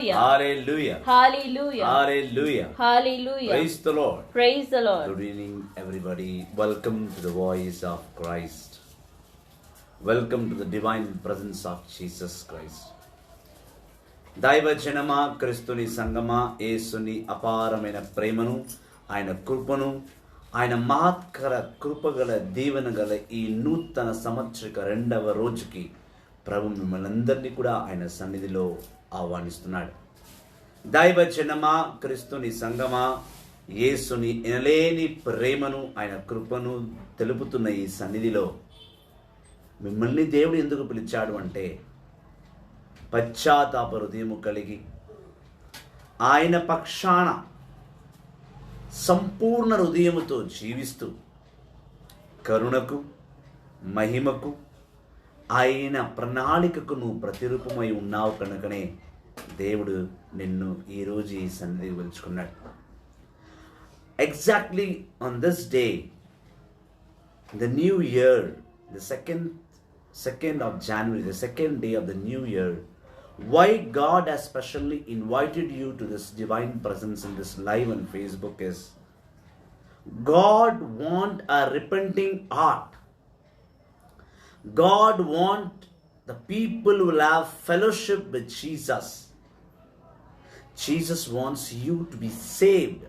Hallelujah. Hallelujah. Hallelujah. Hallelujah. Praise the Lord. Praise the Lord. Good evening, everybody. Welcome to the voice of Christ. Welcome to the divine presence of Jesus Christ. దైవజనమా క్రీస్తుని సంగమా యేసుని అపారమైన ప్రేమను ఆయన కృపను ఆయన మహత్కర కృపగల దీవెన గల ఈ నూతన సంవత్సరిక 2వ రోజుకి ప్రభు మిమ్మల్ని అందరినీ కూడా ఆయన సన్నిధిలో ఆహ్వానిస్తున్నాడు. దైవజనమా క్రీస్తుని సంగమా యేసుని ఎనలేని ప్రేమను ఆయన కృపను తెలుపుతున్న ఈ సన్నిధిలో మిమ్మల్ని దేవుడు ఎందుకు పిలిచాడు అంటే పశ్చాత్తాప హృదయము కలిగి ఆయన పక్షాన సంపూర్ణ హృదయముతో జీవిస్తూ కరుణకు మహిమకు ఆయన ప్రణాళికకు నువ్వు ప్రతిరూపమై ఉన్నావు కనుకనే దేవుడు నిన్ను ఈరోజు ఈ సన్నిధికి పిలుచుకున్నాడు. Exactly on this day, the new year, the second of January, the second day of the new year, why God has specially invited you to this divine presence in this live on Facebook is God want a repenting heart. God want the people who will have fellowship with Jesus. Jesus wants you to be saved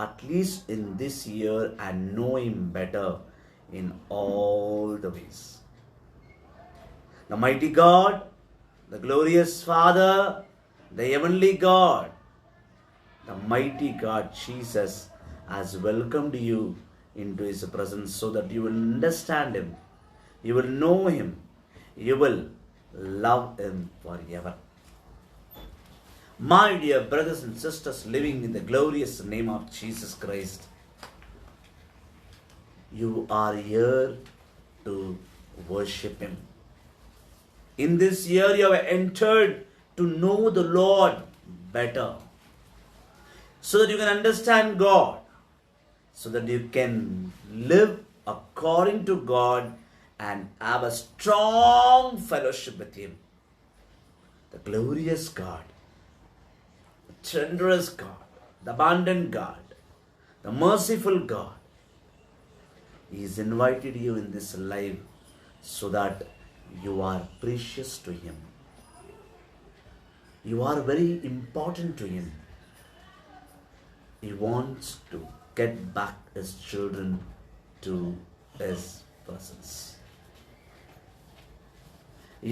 at least in this year and know Him better in all the ways. The mighty God, the glorious Father, the heavenly God, the mighty God Jesus has welcomed you into His presence so that you will understand Him, you will know Him, you will love Him forever. My dear brothers and sisters living in the glorious name of Jesus Christ, you are here to worship Him. In this year you have entered to know the Lord better, so that you can understand God, so that you can live according to God and have a strong fellowship with Him. The glorious God, the generous God, the abundant God, the merciful God, He has invited you in this life so that you are precious to Him. You are very important to Him. He wants to get back His children to His presence.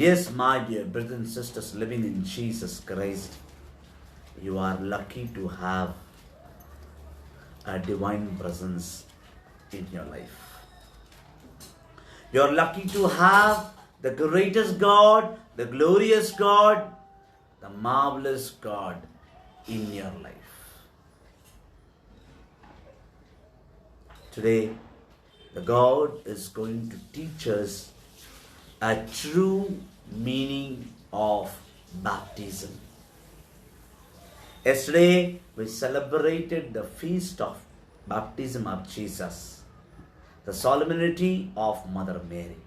Yes, my dear brothers and sisters living in Jesus Christ, you are lucky to have a divine presence in your life. You are lucky to have the greatest God, the glorious God, the marvelous God in your life. Today, the God is going to teach us a true meaning of baptism. Yesterday, we celebrated the feast of baptism of Jesus, the solemnity of Mother Mary.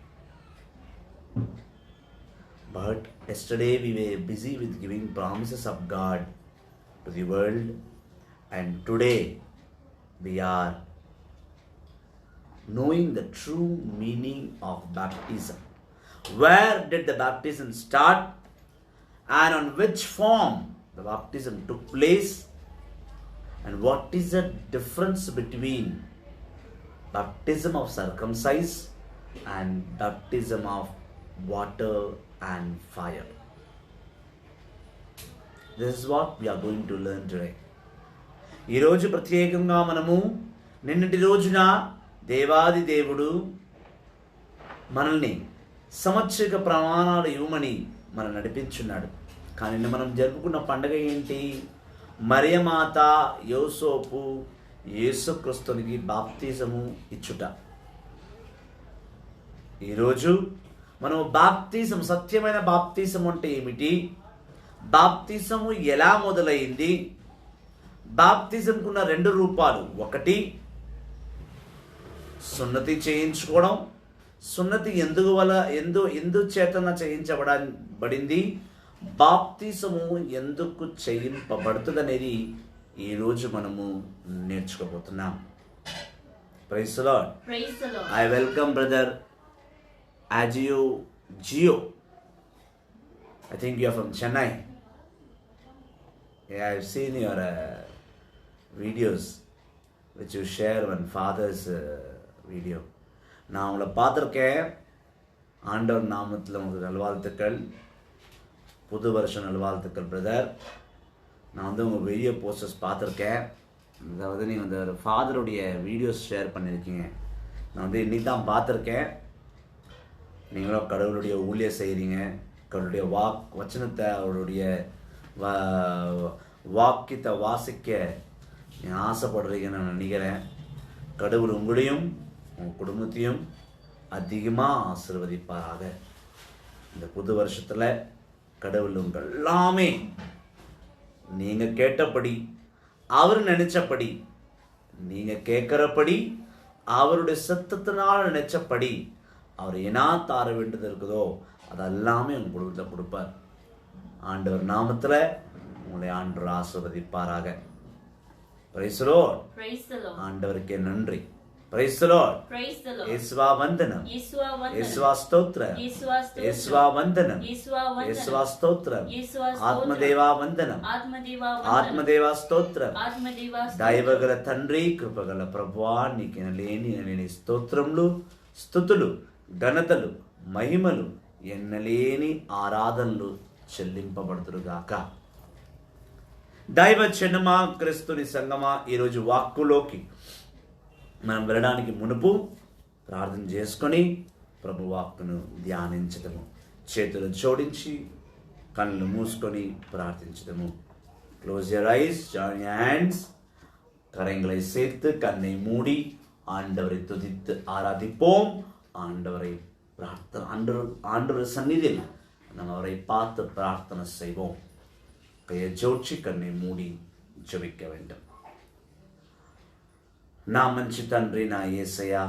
But yesterday we were busy with giving promises of God to the world, and today we are knowing the true meaning of baptism. Where did the baptism start, and on which form the baptism took place, and what is the difference between baptism of circumcise and baptism of water and fire. This is what we are going to learn today. ఈ రోజు ప్రత్యేకంగా మనము నిన్నటి రోజున దేవాది దేవుడు మనల్ని సంవత్సరిక ప్రమాణాలు ఇవ్వమని మనం నడిపించున్నాడు. కానీ మనం జరుపుకున్న పండుగ ఏంటి? మరియమాత యోసేపు యేసుక్రీస్తునికి బాప్తిజము ఇచ్చుట. ఈరోజు మనం బాప్తిజం, సత్యమైన బాప్తిజం అంటే ఏమిటి, బాప్తిజము ఎలా మొదలైంది, బాప్తిజంకున్న 2 రూపాలు, ఒకటి సున్నతి చేయించుకోవడం, సున్నతి ఎందుచేతన చేయించబడింది, బాప్తిసము ఎందుకు చేయింపబడుతుంది అనేది ఈరోజు మనము నేర్చుకోబోతున్నాం. Praise the Lord. I welcome brother Agio Gio. I think you are from Chennai. Yeah, I've seen your videos which you share on father's video. நான் உங்களை பார்த்துருக்கேன். ஆண்டவர் நாமத்தில் உங்களுக்கு நல்வாழ்த்துக்கள், புது வருஷம் நல்வாழ்த்துக்கள் பிரதர். நான் வந்து உங்கள் வீடியோ போஸ்டர்ஸ் பார்த்துருக்கேன். அதாவது நீங்கள் அந்த ஃபாதருடைய வீடியோஸ் ஷேர் பண்ணியிருக்கீங்க. நான் வந்து இன்னைக்கு தான் பார்த்துருக்கேன். நீங்களும் கடவுளுடைய ஊழியம் செய்கிறீங்க. கடவுளுடைய வச்சனத்தை அவருடைய வாக்கியத்தை வாசிக்க நீங்கள் ஆசைப்படுறீங்கன்னு நான் நினைக்கிறேன். கடவுள் உங்களையும் உங்கள் குடும்பத்தையும் அதிகமாக ஆசீர்வதிப்பாராக. இந்த புது வருஷத்தில் கடவுள் உங்கள் எல்லாமே நீங்கள் கேட்டபடி, அவர் நினைச்சபடி, நீங்கள் கேட்குறபடி, அவருடைய சத்தத்தினால் நினைச்சபடி அவர் என்ன தார வேண்டியது இருக்குதோ அதெல்லாமே உங்கள் குடும்பத்தில் கொடுப்பார். ஆண்டவர் நாமத்தில் உங்களை ஆண்டவர் ஆசீர்வதிப்பாராக. Price the Lord. ஆண்டவருக்கே நன்றி. Praise the Lord. యేసువా వందనం. యేసువా స్తోత్రం. యేసువా వందనం. యేసువా స్తోత్రం. ఆత్మదేవా వందనం. ఆత్మదేవా స్తోత్రం. దైవగల తండ్రి, కృపగల ప్రభువా, నీకు లేని స్తోత్రములు, స్తుతులు, ఘనతలు, మహిమలు, ఎన్నలేని ఆరాధనలు చెల్లింపబడుతురుగాక. దైవ జనమా, క్రీస్తుని సంగమా, ఈరోజు వాక్కులోకి మనం వెళ్ళడానికి మునుపు ప్రార్థన చేసుకొని ప్రభు వాక్కును ధ్యానించడము. చేతులు జోడించి కళ్ళు మూసుకొని ప్రార్థించడము. Close your eyes, join your hands, கரங்களை சேர்த்து கண்ணை மூடி ஆண்டவரை துதித்து ஆராதிப்போம். ஆண்டவரை ஆண்டவர் சந்நிதியில் நாம் அவரை பார்த்து பிரார்த்தனை செய்வோம். கையை ஜோடிச்சு கண்ணை மூடி ஜெபிக்க வேண்டும். నా మంచి తండ్రి, నా యేసయ్యా,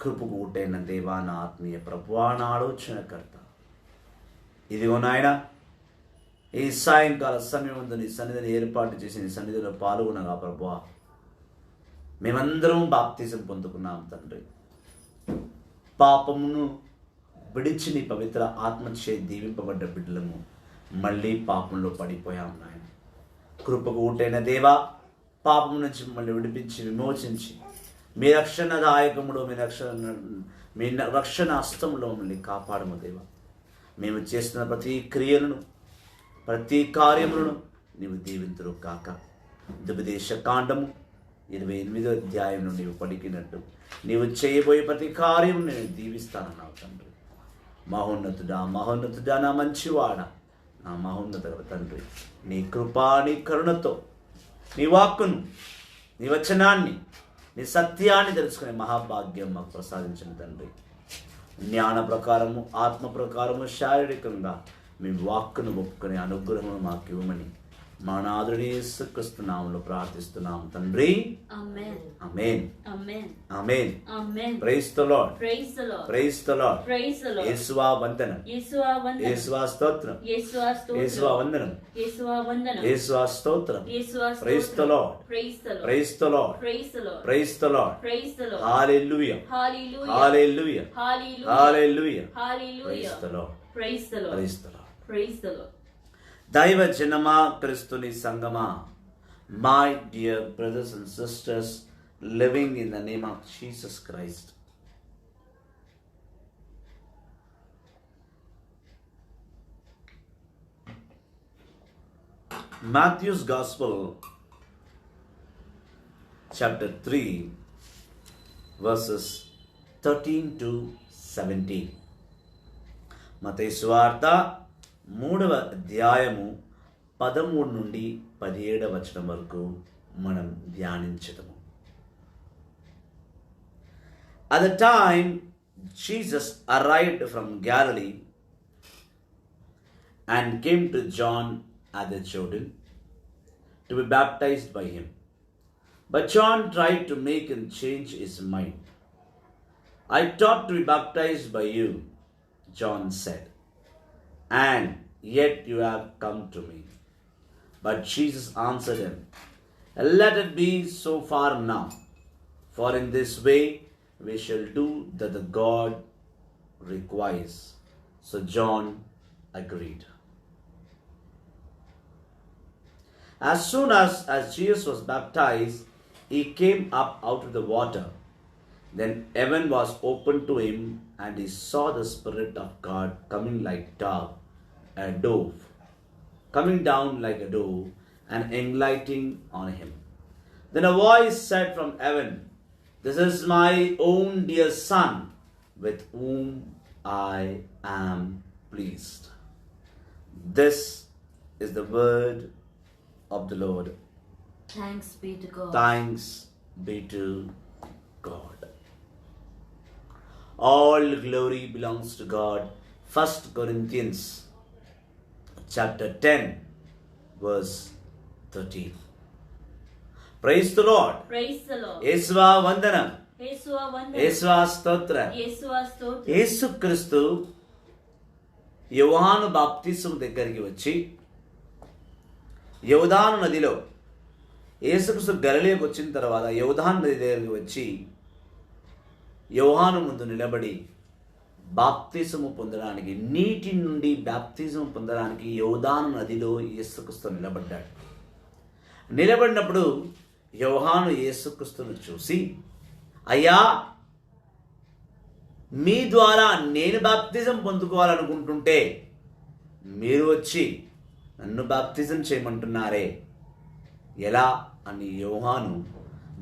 కృపకు ఊటైన దేవా, నా ఆత్మీయ ప్రభువా, నా ఆలోచనకర్త, ఇదిగో నాయన, ఈ సాయంకాల సమయం నీ సన్నిధిని ఏర్పాటు చేసి నీ సన్నిధిలో పాల్గొనగా ప్రభువా, మేమందరం బాప్తిజం పొందుకున్నాం తండ్రి. పాపమును విడిచి నీ పవిత్ర ఆత్మచే దీవింపబడ్డ బిడ్డలము మళ్ళీ పాపంలో పడిపోయాం నాయన. కృపకు ఊటైన దేవా, పాపం నుంచి మమ్మల్ని విడిపించి విమోచించి మీ రక్షణదాయకములో మీ రక్షణ హస్తంలో మమ్మల్ని కాపాడము దేవా. మేము చేస్తున్న ప్రతి క్రియలను, ప్రతి కార్యములను నీవు దీవింతురు కాక. దుపదేశ కాండము 28వ అధ్యాయంలో నీవు పలికినట్టు నీవు చేయబోయే ప్రతి కార్యం నేను దీవిస్తానన్నావు తండ్రి. మహోన్నతుడా, మహోన్నతుడా, నా మంచివాడా, నా మహోన్నత తండ్రి, నీ కృపా, నీ కరుణతో నీ వాక్కును, నీ వచనాన్ని, నీ సత్యాన్ని తెలుసుకునే మహాభాగ్యం మాకు ప్రసాదించిన తండ్రి. జ్ఞాన ప్రకారము, ఆత్మ ప్రకారము, శారీరకంగా మీ వాక్కును ఒప్పుకునే అనుగ్రహము మాకు ఇవ్వమని మా నాథుని యేసుక్రీస్తు నామములో ప్రార్థిస్తున్నాం తండ్రి. Amen. Amen. Amen. Amen. Amen. Praise the Lord. Praise the Lord. Praise the Lord. Praise the Lord. యేసువా వందనం. యేసువా వందనం. యేసువా స్తోత్రం. యేసువా స్తోత్రం. యేసువా వందనం. యేసువా వందనం. యేసువా స్తోత్రం. యేసువా స్తోత్రం. Praise the Lord. Praise the Lord. Praise the Lord. Praise the Lord. Praise the Lord. Praise the Lord. Hallelujah. Hallelujah. Hallelujah. Hallelujah. Hallelujah. Hallelujah. Praise the Lord. Praise the Lord. Praise the Lord. Praise the Lord. దైవ జనమా, క్రీస్తుని సంగమా, my dear brothers and sisters living in the name of Jesus Christ, Matthew's Gospel chapter 3 verses 13 to 17. మత్తయి సువార్త 3వ అధ్యాయము 13 నుండి 17వ వచనం వరకు మనం ధ్యానించదము. At the time Jesus arrived from Galilee and came to John at the Jordan to be baptized by him. But John tried to make him change his mind. I thought to be baptized by you, John said, and yet you have come to me. But Jesus answered him, let it be so far now, for in this way we shall do that the God requires. So John agreed. As soon as Jesus was baptized, he came up out of the water. Then heaven was opened to him, and he saw the Spirit of God coming down like a dove, and alighting on him. Then a voice said from heaven, this is my own dear Son, with whom I am pleased. This is the word of the Lord. Thanks be to God. Thanks be to God. All glory belongs to God. 1 Corinthians chapter 10 verse 13. Praise the Lord. Praise the Lord. యేసువా వందనం. యేసువా వందనం. యేసువా స్తోత్రం. యేసువా స్తోత్రం. యేసుక్రీస్తు యోహాను బాప్తిస్మం దగ్గరికి వచ్చి యోర్దాను నదిలో యేసుక్రీస్తు గలిలయకు వచ్చిన తర్వాత యోర్దాను నది దగ్గరికి వచ్చి యోహాను ముందు నిలబడి బాప్తిజము పొందడానికి, నీటి నుండి బాప్తిజం పొందడానికి యోర్దాను నదిలో యేసుక్రీస్తు నిలబడ్డాడు. నిలబడినప్పుడు యోహాను యేసుక్రీస్తును చూసి, అయ్యా, మీ ద్వారా నేను బాప్తిజం పొందుకోవాలనుకుంటుంటే మీరు వచ్చి నన్ను బాప్తిజం చేయమంటున్నారే, ఎలా అని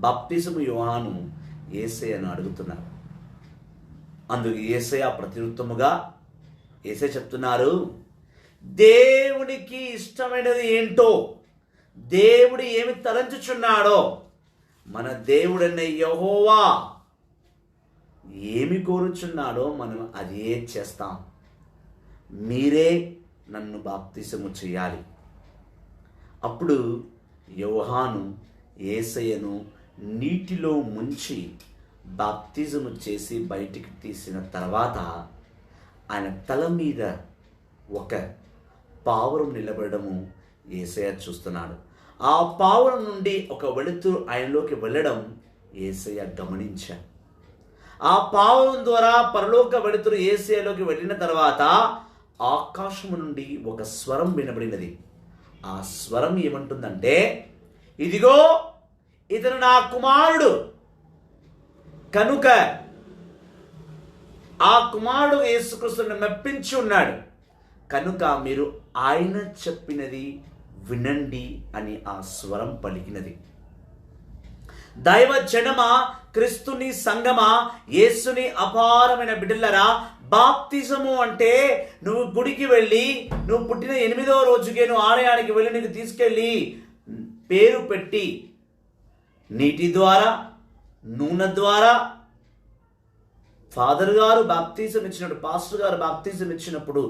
బాప్తిజము యోహాను యేసయ్యను అడుగుతున్నారు. అందుకు యేసయ్య ప్రత్యుత్తముగా యేసయ్య చెప్తున్నారు, దేవునికి ఇష్టమైనది ఏంటో, దేవుడు ఏమి తలంచుచున్నాడో, మన దేవుడన్న యెహోవా ఏమి కోరుచున్నాడో మనం అదే చేస్తాం. మీరే నన్ను బాప్తిసము చేయాలి. అప్పుడు యోహాను యేసయ్యను నీటిలో ముంచి బాప్తిజము చేసి బయటికి తీసిన తర్వాత ఆయన తల మీద ఒక పావురం నిలబడము యేసయ్య చూస్తున్నాడు. ఆ పావురం నుండి ఒక వెలుతురు ఆయనలోకి వెళ్ళడం యేసయ్య గమనించాడు. ఆ పావురం ద్వారా పరలోక వెలుతురు యేసయ్యలోకి వెళ్ళిన తర్వాత ఆకాశము నుండి ఒక స్వరం వినబడినది. ఆ స్వరం ఏమంటుందంటే, ఇదిగో ఇతను నా కుమారుడు, కనుక ఆ కుమారుడు యేసుక్రీస్తుని మెప్పించి ఉన్నాడు, కనుక మీరు ఆయన చెప్పినది వినండి అని ఆ స్వరం పలికినది. దైవ జనమా, క్రీస్తుని సంగమా, యేసుని అపారమైన బిడ్డలరా, బాప్తిజము అంటే నువ్వు గుడికి వెళ్ళి, నువ్వు పుట్టిన 8వ రోజుకే నువ్వు ఆలయానికి వెళ్ళి నీకు తీసుకెళ్ళి పేరు పెట్టి నీటి ద్వారా, నూనె ద్వారా ఫాదర్ గారు బాప్తిజం ఇచ్చినప్పుడు, పాస్టర్ గారు బాప్తిజం ఇచ్చినప్పుడు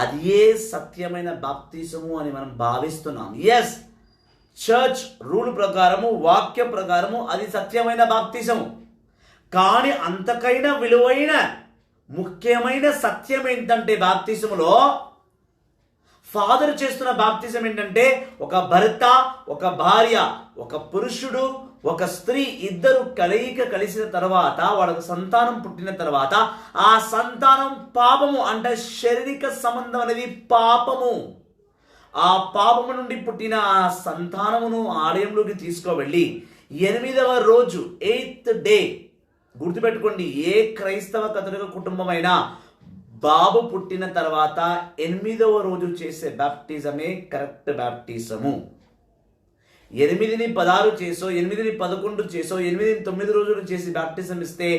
అదే సత్యమైన బాప్తిజము అని మనం భావిస్తున్నాం. ఎస్, చర్చ్ రూల్ ప్రకారము, వాక్య ప్రకారము అది సత్యమైన బాప్తిజము. కానీ అంతకైనా విలువైన ముఖ్యమైన సత్యం ఏంటంటే, బాప్తిజములో ఫాదర్ చేస్తున్న బాప్తిజం ఏంటంటే, ఒక భర్త, ఒక భార్య, ఒక పురుషుడు, ఒక స్త్రీ ఇద్దరు కలిసిన తర్వాత, వాళ్ళకు సంతానం పుట్టిన తర్వాత, ఆ సంతానం పాపము అంటే శారీరక సంబంధం అనేది పాపము. ఆ పాపము నుండి పుట్టిన ఆ సంతానమును ఆలయంలోకి తీసుకువెళ్ళి 8వ రోజు 8th డే, గుర్తుపెట్టుకోండి, ఏ క్రైస్తవ కథలిక కుటుంబమైనా బాబు పుట్టిన తర్వాత 8వ రోజు చేసే బాప్టిజమే కరెక్ట్ బాప్టిజము. 8ని 16 చేసో, 8ని 11 చేసో, 8ని 9 రోజులు చేసి బాప్టిజం ఇస్తే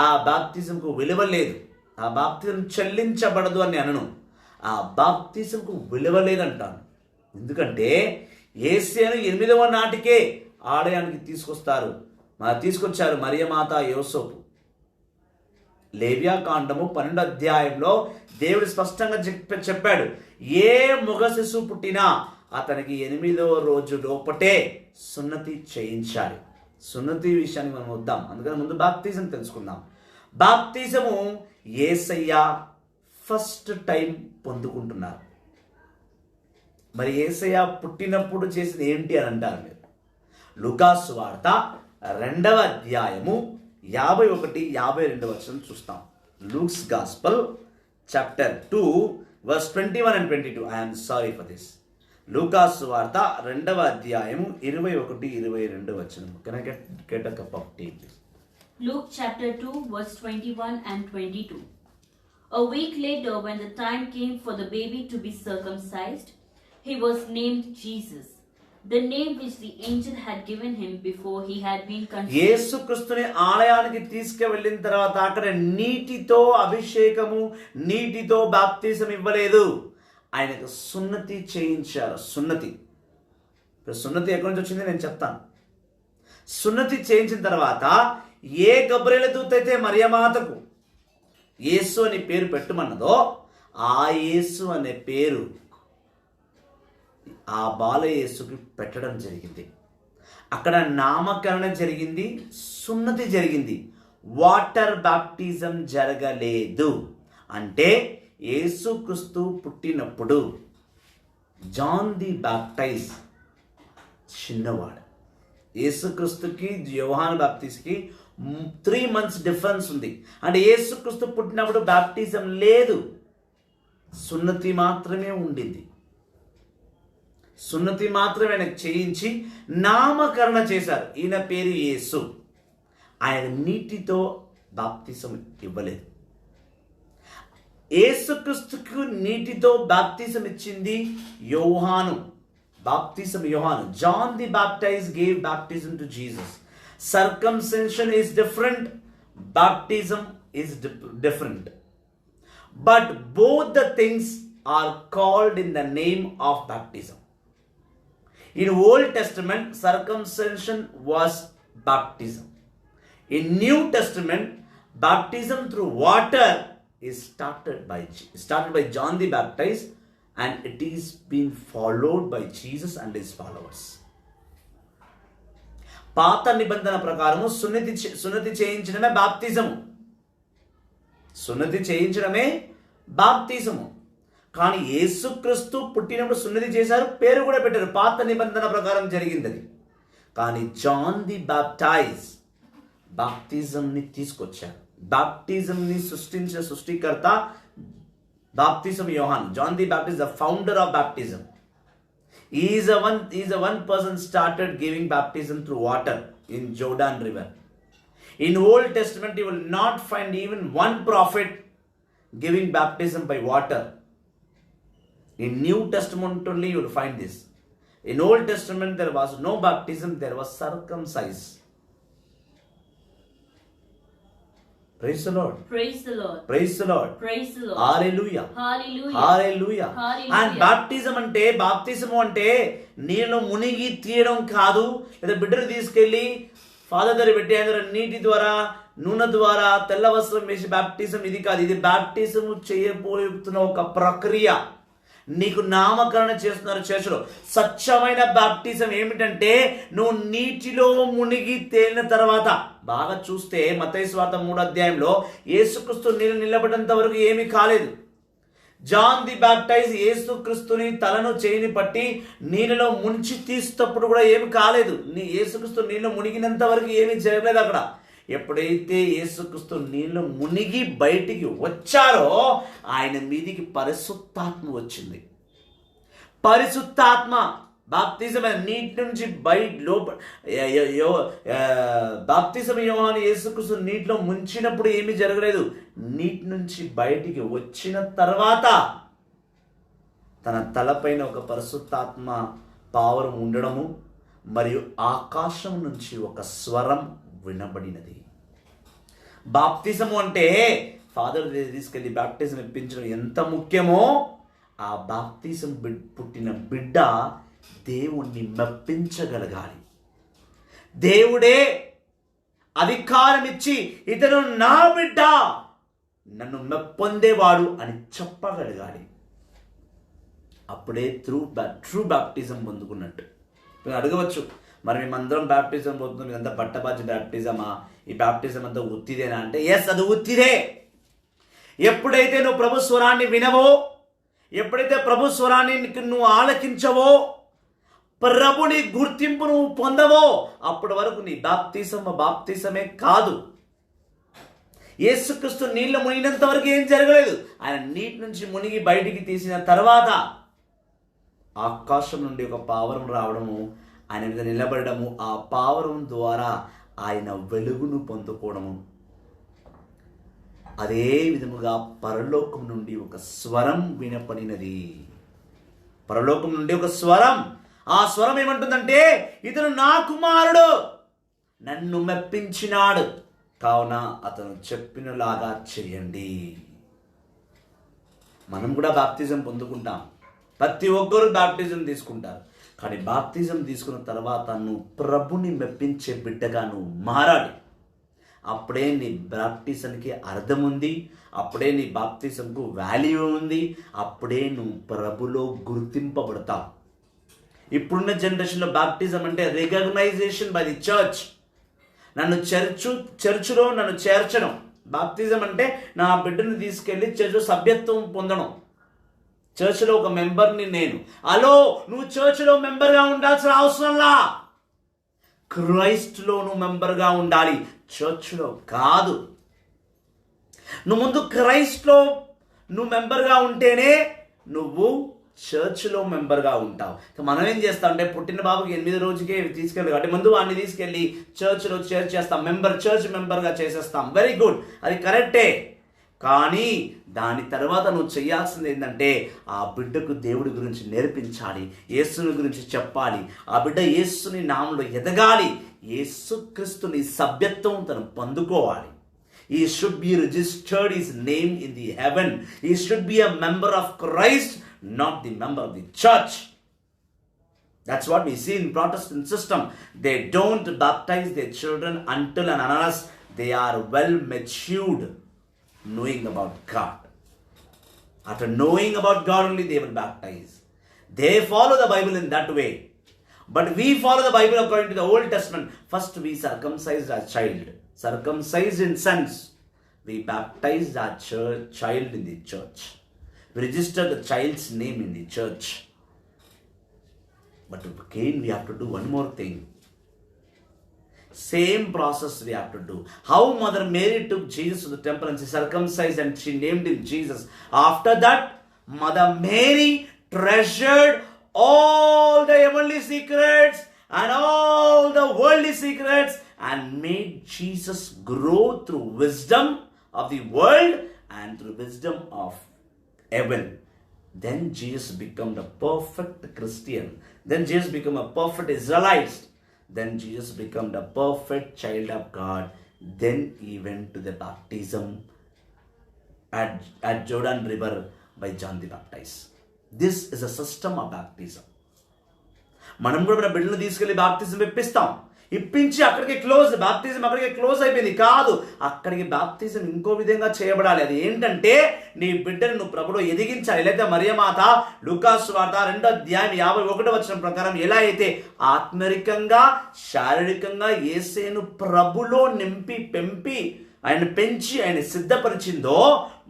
ఆ బాప్టిజంకు విలువ లేదు, ఆ బాప్టిజం చెల్లించబడదు అని అనను. ఆ బాప్తిజంకు విలువ లేదంటాను. ఎందుకంటే యేసయ్యను 8వ నాటికే ఆలయానికి తీసుకొచ్చారు మరియమాత, యోసేపు. లేవ్యాకాండము 12వ అధ్యాయంలో దేవుడు స్పష్టంగా చెప్పాడు, ఏ మగ శిశువు పుట్టినా అతనికి 8వ రోజు లోపటే సున్నతి చేయించాలి. సున్నతి విషయానికి మనం వద్దాం, అందుకని ముందు బాప్తిజం తెలుసుకుందాం. బాప్తిజము యేసయ్య ఫస్ట్ టైం పొందుకుంటున్నారు. మరి యేసయ్య పుట్టినప్పుడు చేసింది ఏంటి అని అంటారు మీరు. లూకాసు వార్త 2వ అధ్యాయము 51-52 వచనం చూస్తాం. Luke's gospel chapter 2 verse 21 and 22. I am sorry for this. లూకాసు వార్త 2వ అధ్యాయము 21-22 వచనం. Can I get a cup of tea, please? Luke chapter 2 verse 21 and 22. A week later, when the time came for the baby to be circumcised, he was named Jesus, the name which the angel had given him before he had been conceived. యేసుక్రీస్తుని ఆలయానికి తీసుకువెళ్ళిన తర్వాత అక్కడ నీటితో అభిషేకము, నీటితో బాప్తిజం ఇవ్వలేదు. ఆయనకు సున్నతి చేయించారు. సున్నతి ఎక్కడి నుంచి వచ్చింది నేను చెప్తాను. సున్నతి చేయించిన తర్వాత ఏ గబ్రియెలు దూత అయితే మరియమాతకు యేసు అనే పేరు పెట్టమన్నదో ఆ యేసు అనే పేరు ఆ బాలయేసుకి పెట్టడం జరిగింది. అక్కడ నామకరణ జరిగింది, సున్నతి జరిగింది, వాటర్ బాప్టిజం జరగలేదు. అంటే యేసుక్రీస్తు పుట్టినప్పుడు జాన్ ది బాప్టైజ్ చిన్నవాడు. యేసుక్రీస్తుకి యోహాను బాప్టిస్ట్కి 3 months డిఫరెన్స్ ఉంది. అంటే యేసుక్రీస్తు పుట్టినప్పుడు బాప్టిజం లేదు, సున్నతి మాత్రమే ఉండింది. సున్నతి మాత్రమే ఆయనకు చేయించి నామకరణ చేశారు. ఈయన పేరు యేసు. ఆయన నీటితో బాప్తిజం ఇవ్వలేదు. యేసుక్రీస్తుకు నీటితో బాప్తిజం ఇచ్చింది యోహాను. John the Baptist gave baptism to Jesus. Circumcision is different, baptism is different. But both the things are called in the name of baptism. In Old Testament, circumcision was baptism. In New Testament, baptism through water is started by John the Baptist, and it is being followed by Jesus and his followers. పాత నిబంధన ప్రకారము సున్నతి చేయించడమే బాప్తిజము. సున్నతి చేయించడమే బాప్తిజము. కానీ యేసుక్రీస్తు పుట్టినప్పుడు సున్నతి చేశారు, పేరు కూడా పెట్టారు. పాత నిబంధన ప్రకారం జరిగింది అది. కానీ జాన్ ది బాప్టైజ్ బాప్తిజంని తీసుకొచ్చారు. బాప్తిజంని సృష్టించిన సృష్టికర్త బాప్తిజం యోహాన్. John the Baptist, the founder of baptism. He is the one person started giving baptism through water in Jordan River. In Old Testament, you will not find even one prophet giving baptism by water. In New Testament only you will find this. In Old Testament there was no baptism, there was circumcision. Praise the Lord. Praise the Lord. Praise the Lord. Praise the Lord. Hallelujah. Hallelujah. Hallelujah. Hallelujah. And baptism అంటే బాప్తిజం అంటే నీళ్ళు మునిగి తీయడం కాదు, లేదా బిడ్డను తీసుకెళ్ళి ఫాదర్ దగ్గర పెట్టి అందరూ నీటి ద్వారా నూనె ద్వారా తెల్ల వస్త్రం వేసి బాప్టిజం ఇది కాదు. ఇది బాప్టిజం చేయబోతున్న ఒక ప్రక్రియ. నీకు నామకరణ చేస్తున్నారు చర్చలో. స్వచ్ఛమైన బాప్టిజం ఏమిటంటే నువ్వు నీటిలో మునిగి తేలిన తర్వాత. బాగా చూస్తే మత్తయి సువార్త 3వ అధ్యాయంలో యేసుక్రీస్తు నీళ్ళు నిలబడేంత వరకు ఏమీ కాలేదు. జాన్ ది బాప్టైజ్ యేసుక్రీస్తుని తలను చేయిని పట్టి నీళ్ళలో ముంచి తీసేటప్పుడు కూడా ఏమి కాలేదు. యేసుక్రీస్తు నీళ్ళు మునిగినంత వరకు ఏమీ జరగలేదు అక్కడ. ఎప్పుడైతే యేసుక్రీస్తు నీళ్ళు మునిగి బయటికి వచ్చారో ఆయన మీదికి పరిశుద్ధాత్మ వచ్చింది. పరిశుద్ధాత్మ బాప్తిజం నీటి నుంచి బాప్తిజం యోహాను యేసుక్రీస్తు నీటిలో ముంచినప్పుడు ఏమీ జరగలేదు. నీటి నుంచి బయటికి వచ్చిన తర్వాత తన తలపైన ఒక పరిశుద్ధాత్మ పావరం ఉండడము మరియు ఆకాశం నుంచి ఒక స్వరం వినబడినది. బాప్తిజము అంటే ఫాదర్ తీసుకెళ్ళి బాప్టిజం ఇప్పించడం ఎంత ముఖ్యమో ఆ బాప్తిజం పుట్టిన బిడ్డ దేవుణ్ణి మెప్పించగలగాలి. దేవుడే అధికారం ఇచ్చి ఇతను నా బిడ్డ, నన్ను మెప్పొందేవాడు అని చెప్పగలగాలి. అప్పుడే ట్రూ బాప్టిజం పొందుకున్నట్టు. మీరు అడగవచ్చు, మరి మేమందరం బాప్టిజం పోతున్నాం, ఇదంతా పట్టబాజీ బాప్టిజమా, ఈ బాప్టిజం అంతా ఉత్తిదేనా అంటే ఎస్, అది ఉత్తిదే. ఎప్పుడైతే నువ్వు ప్రభు స్వరాన్ని వినవో, ఎప్పుడైతే ప్రభు స్వరాన్ని నువ్వు ఆలకించవో, ప్రభుని గుర్తింపు నువ్వు పొందవో, అప్పటి వరకు నీ బాప్తిసమే కాదు. యేసుక్రీస్తు నీళ్ళు మునిగినంత వరకు ఏం జరగలేదు. ఆయన నీటి నుంచి మునిగి బయటికి తీసిన తర్వాత ఆకాశం నుండి ఒక పావురం రావడము, ఆయన మీద నిలబడము, ఆ పావురం ద్వారా ఆయన వెలుగును పొందుకోవడము. అదే విధముగా పరలోకం నుండి ఒక స్వరం వినపడినది. పరలోకం నుండి ఒక స్వరం, ఆ స్వరం ఏమంటుందంటే, ఇతను నా కుమారుడు, నన్ను మెప్పించినాడు, కావున అతను చెప్పినలాగా చేయండి. మనం కూడా బాప్తిజం పొందుకుంటాం. ప్రతి ఒక్కరు బాప్టిజం తీసుకుంటారు. కానీ బాప్తిజం తీసుకున్న తర్వాత నువ్వు ప్రభుని మెప్పించే బిడ్డగా నువ్వు మారాలి. అప్పుడే నీ బాప్టిజంకి అర్థం ఉంది, అప్పుడే నీ బాప్టిజంకు వాల్యూ ఉంది, అప్పుడే నువ్వు ప్రభులో గుర్తింపబడతావు. ఇప్పుడున్న జనరేషన్లో బాప్టిజం అంటే రికగ్నైజేషన్ బై ది చర్చ్. నన్ను చర్చులో నన్ను చేర్చడం. బాప్తిజం అంటే నా బిడ్డను తీసుకెళ్ళి చర్చ్ సభ్యత్వం పొందడం. చర్చ్లో ఒక మెంబర్ని నేను. అలో, నువ్వు చర్చ్లో మెంబర్గా ఉండాల్సిన అవసరంలా. క్రైస్ట్లో నువ్వు మెంబర్గా ఉండాలి, చర్చ్లో కాదు. నువ్వు ముందు క్రైస్ట్లో నువ్వు మెంబర్గా ఉంటేనే నువ్వు చర్చ్లో మెంబర్గా ఉంటావు. మనం ఏం చేస్తాం అంటే, పుట్టిన బాబుకి 8 రోజుకే తీసుకెళ్ళి కాబట్టి ముందు వాడిని తీసుకెళ్ళి చర్చ్లో చేర్చేస్తాం, చర్చ్ మెంబర్గా చేసేస్తాం. వెరీ గుడ్, అది కరెక్టే. కానీ దాని తర్వాత నువ్వు చేయాల్సింది ఏంటంటే, ఆ బిడ్డకు దేవుడి గురించి నేర్పించాలి, యేసుని గురించి చెప్పాలి. ఆ బిడ్డ యేసుని నామంలో ఎదగాలి, యేసుక్రీస్తుని సభ్యత్వం తను పొందుకోవాలి. He should be registered his name in the heaven. He should be a member of Christ, not the member of the church. That's what we see in Protestant system. They don't baptize their children until and unless they are well matured, knowing about God. After knowing about God only they will baptize. They follow the Bible in that way. But we follow the Bible according to the Old Testament. First we circumcise our child. Circumcised in sense, we baptized our child in the church. We registered the child's name in the church. But again we have to do one more thing. Same process we have to do. How Mother Mary took Jesus to the temple and she circumcised and she named him Jesus. After that, Mother Mary treasured all the heavenly secrets and all the worldly secrets and made Jesus grow through wisdom of the world and through wisdom of heaven. Then Jesus became the perfect Christian. Then Jesus became a perfect Israelite. Then Jesus became the perfect child of God. Then he went to the baptism at Jordan River by John the Baptist. This is a system of baptism. మనం కూడా మన బిడ్డలు తీసుకెళ్ళి బాప్తిజం ఇప్పించి అక్కడికి బాప్తిజం అక్కడికి క్లోజ్ అయిపోయింది కాదు. అక్కడికి బాప్తిజం ఇంకో విధంగా చేయబడాలి. అది ఏంటంటే, నీ బిడ్డను నువ్వు ప్రభులో ఎదిగించాలి. లేదా మరియమాత లూకాసు వార్త 2:51 ప్రకారం ఎలా అయితే ఆత్మరికంగా శారీరకంగా యేసును ప్రభులో నింపి పెంపి ఆయన పెంచి ఆయన సిద్ధపరిచిందో,